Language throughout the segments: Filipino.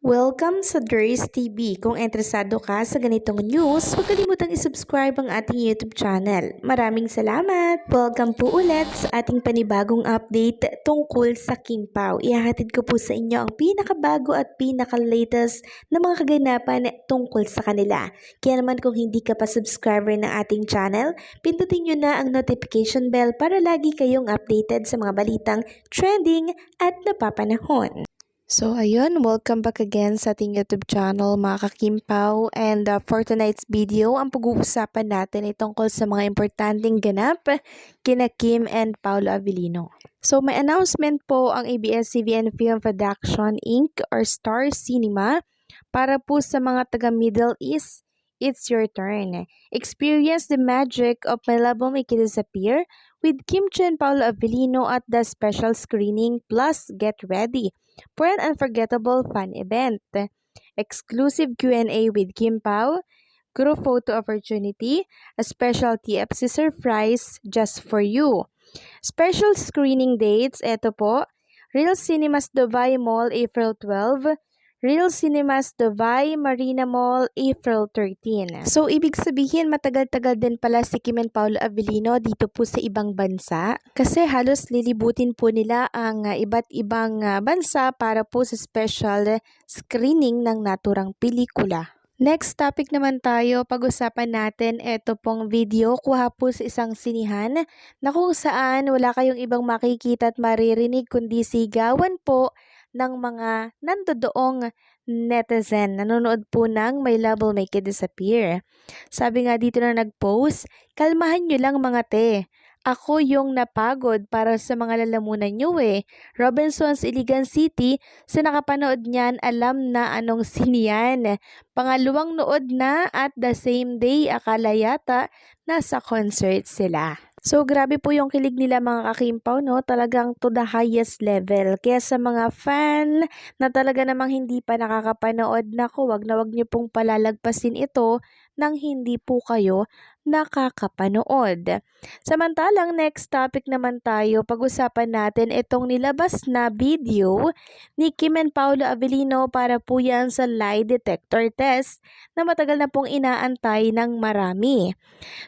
Welcome sa Durs TV. Kung interesado ka sa ganitong news, huwag kalimutang isubscribe ang ating YouTube channel. Maraming salamat! Welcome po ulit sa ating panibagong update tungkol sa Kim Pao. Ihahatid ko po sa inyo ang pinakabago at pinaka-latest na mga kaganapan tungkol sa kanila. Kaya naman kung hindi ka pa subscriber ng ating channel, pindutin nyo na ang notification bell para lagi kayong updated sa mga balitang trending at napapanahon. So ayun, welcome back again sa ating YouTube channel mga kakimpaw, and for tonight's video, ang pag-uusapan natin ay tungkol sa mga importanteng ganap kina Kim and Paolo Avellino. So may announcement po ang ABS-CBN Film Production Inc. or Star Cinema para po sa mga taga Middle East. It's your turn. Experience the magic of My Love Will Make It Disappear with Kim Chiu and Paolo Avellino at the special screening, plus get ready for an unforgettable fun event. Exclusive Q&A with Kim Pao, group photo opportunity, a special TFC surprise just for you. Special screening dates, eto po, Real Cinemas Dubai Mall, April 12, Real Cinemas Dubai Marina Mall, April 13. So, ibig sabihin, matagal-tagal din pala si Kim and Paolo Avellino dito po sa ibang bansa. Kasi halos lilibutin po nila ang iba't ibang bansa para po sa special screening ng naturang pelikula. Next topic naman tayo, pag-usapan natin ito pong video kuha po sa isang sinihan na kung saan wala kayong ibang makikita at maririnig kundi sigawan po ng mga nandodoong netizen. Nanonood po ng My Love Will Make It Disappear. Sabi nga dito na nag-post, kalmahan nyo lang mga te. Ako yung napagod para sa mga lalamunan nyo eh. Robinson's Iligan City, sa nakapanood niyan alam na anong siniyan. Pangalawang nood na at the same day akala yata nasa concert sila. So, grabe po yung kilig nila mga kakimpaw, no? Talagang to the highest level. Kaya sa mga fan na talaga namang hindi pa nakakapanood, naku, wag na wag nyo pong palalagpasin ito nang hindi po kayo nakakapanood. Samantalang next topic naman tayo, pag-usapan natin itong nilabas na video ni Kim and Paolo Avellino para po yan sa lie detector test na matagal na pong inaantay ng marami.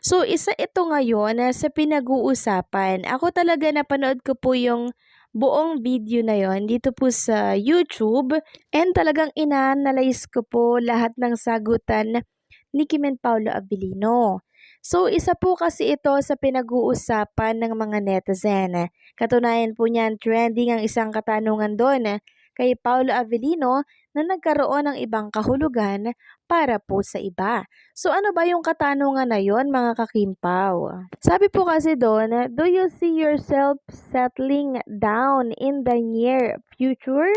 So, isa ito ngayon sa pinag-uusapan. Ako talaga napanood ko po yung buong video na yon dito po sa YouTube, and talagang ina-analyze ko po lahat ng sagutan ni Kim and Paolo Avellino. So, isa po kasi ito sa pinag-uusapan ng mga netizen. Katunayan po niyan, trending ang isang katanungan doon kay Paolo Avellino na nagkaroon ng ibang kahulugan para po sa iba. So, ano ba yung katanungan na yon mga kakimpaw? Sabi po kasi doon, do you see yourself settling down in the near future?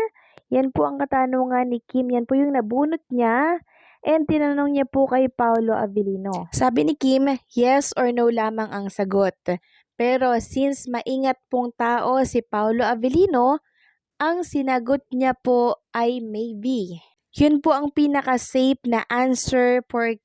Yan po ang katanungan ni Kim. Yan po yung nabunot niya. And tinanong niya po kay Paolo Avellino. Sabi ni Kim, yes or no lamang ang sagot. Pero since maingat pong tao si Paolo Avellino, ang sinagot niya po ay maybe. Yun po ang pinaka-safe na answer for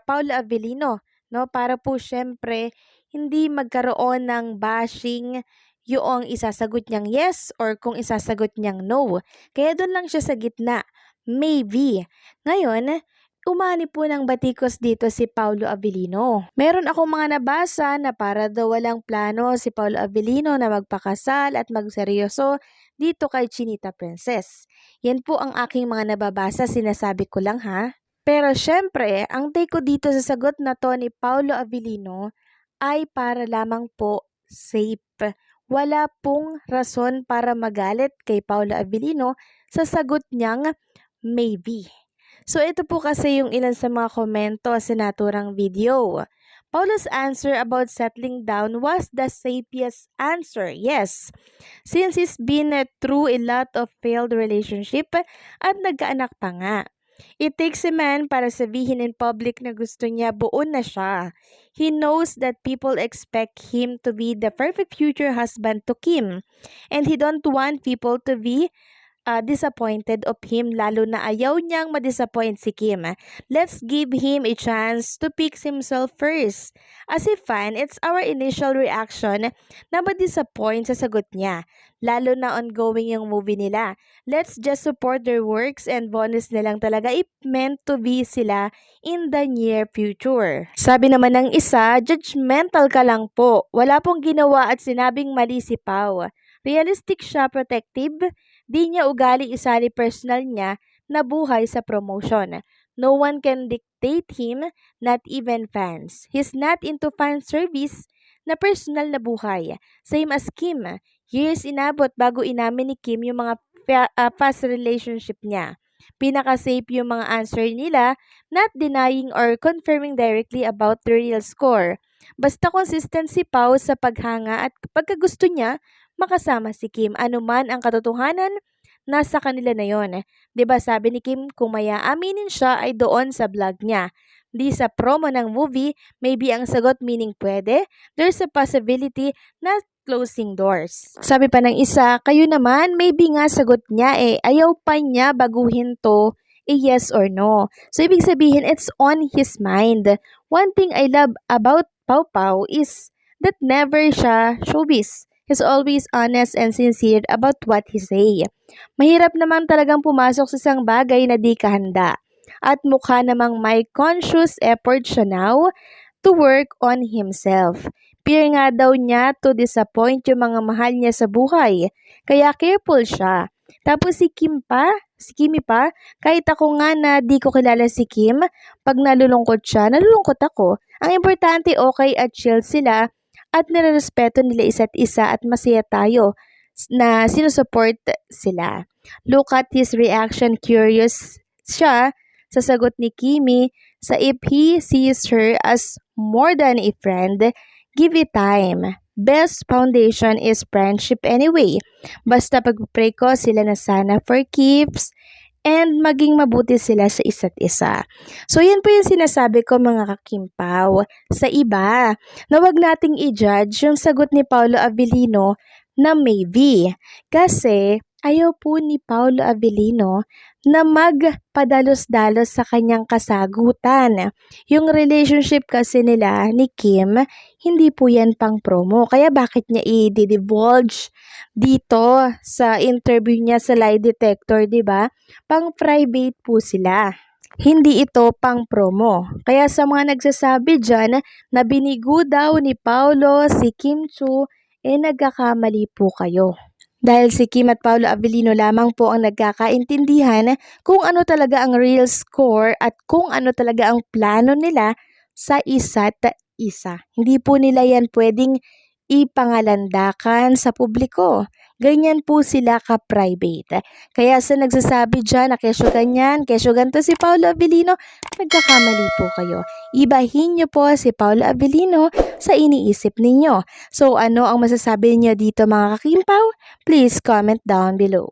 Paolo Avellino, no? Para po syempre hindi magkaroon ng bashing yung isasagot niyang yes or kung isasagot niyang no. Kaya doon lang siya sa gitna. Maybe. Ngayon, umani po ng batikos dito si Paolo Avellino. Meron akong mga nabasa na para daw walang plano si Paolo Avellino na magpakasal at magseryoso dito kay Chinita Princess. Yan po ang aking mga nababasa, sinasabi ko lang ha. Pero syempre, ang take ko dito sa sagot na to ni Paolo Avellino ay para lamang po safe. Wala pong rason para magalit kay Paolo Avellino sa sagot niyang maybe. So, ito po kasi yung ilan sa mga komento sa naturang video. Paolo's answer about settling down was the safest answer. Yes, since he's been through a lot of failed relationship at nagkaanak pa nga. It takes a man para sabihin in public na gusto niya buo na siya. He knows that people expect him to be the perfect future husband to Kim. And he don't want people to be disappointed of him, lalo na ayaw niyang ma-disappoint si Kim. Let's give him a chance to fix himself first. As a fan, it's our initial reaction na ma-disappoint sa sagot niya, lalo na ongoing yung movie nila. Let's just support their works and bonus na lang talaga if meant to be sila in the near future. Sabi naman ng isa, judgmental ka lang po. Wala pong ginawa at sinabing mali si Pao. Realistic siya, protective. Di niya ugali isali personal niya na buhay sa promotion. No one can dictate him, not even fans. He's not into fan service na personal na buhay. Same as Kim. Years inabot bago inamin ni Kim yung mga past relationship niya. Pinaka-safe yung mga answer nila, not denying or confirming directly about the real score. Basta consistent si Pao sa paghanga at pagkagusto niya, makasama si Kim. Ano man ang katotohanan, nasa kanila na yon. 'Di ba sabi ni Kim, kung maya aminin siya ay doon sa vlog niya. Di sa promo ng movie, maybe ang sagot meaning pwede, there's a possibility na closing doors. Sabi pa ng isa, kayo naman, maybe nga sagot niya ayaw pa niya baguhin to, yes or no. So, ibig sabihin, it's on his mind. One thing I love about Pau Pau is that never siya showbiz. He's always honest and sincere about what he say. Mahirap naman talagang pumasok sa isang bagay na di kahanda. At mukha namang may conscious effort siya now to work on himself. Fear nga daw niya to disappoint yung mga mahal niya sa buhay. Kaya careful siya. Tapos si Kimi pa, kahit ako nga na di ko kilala si Kim, pag nalulungkot siya, nalulungkot ako. Ang importante okay at chill sila at nirerespeto nila isa't isa at masaya tayo na sinusupport sila. Look at his reaction, curious siya sa sagot ni Kimi sa if he sees her as more than a friend, give it time. Best foundation is friendship anyway. Basta pag-pray ko sila na sana for keeps and maging mabuti sila sa isa't isa. So yan po yung sinasabi ko mga kakimpaw. Sa iba, na wag nating i-judge yung sagot ni Paolo Avellino na maybe. Kasi ayaw po ni Paolo Avellino na magpadalos-dalos sa kanyang kasagutan. Yung relationship kasi nila ni Kim, hindi po yan pang promo. Kaya bakit niya i-divulge dito sa interview niya sa lie detector, di ba? Pang private po sila. Hindi ito pang promo. Kaya sa mga nagsasabi dyan na binigo daw ni Paolo si Kim Chiu, nagkakamali po kayo. Dahil si Kim at Paolo Avellino lamang po ang nagkakaintindihan kung ano talaga ang real score at kung ano talaga ang plano nila sa isa't isa. Hindi po nila yan pwedeng ipangalandakan sa publiko. Ganyan po sila ka-private. Kaya sa nagsasabi dyan na kesyo ganyan, kesyo ganito si Paolo Avellino, nagkakamali po kayo. Ibahin nyo po si Paolo Avellino sa iniisip ninyo. So ano ang masasabi niyo dito mga kakimpaw? Please comment down below.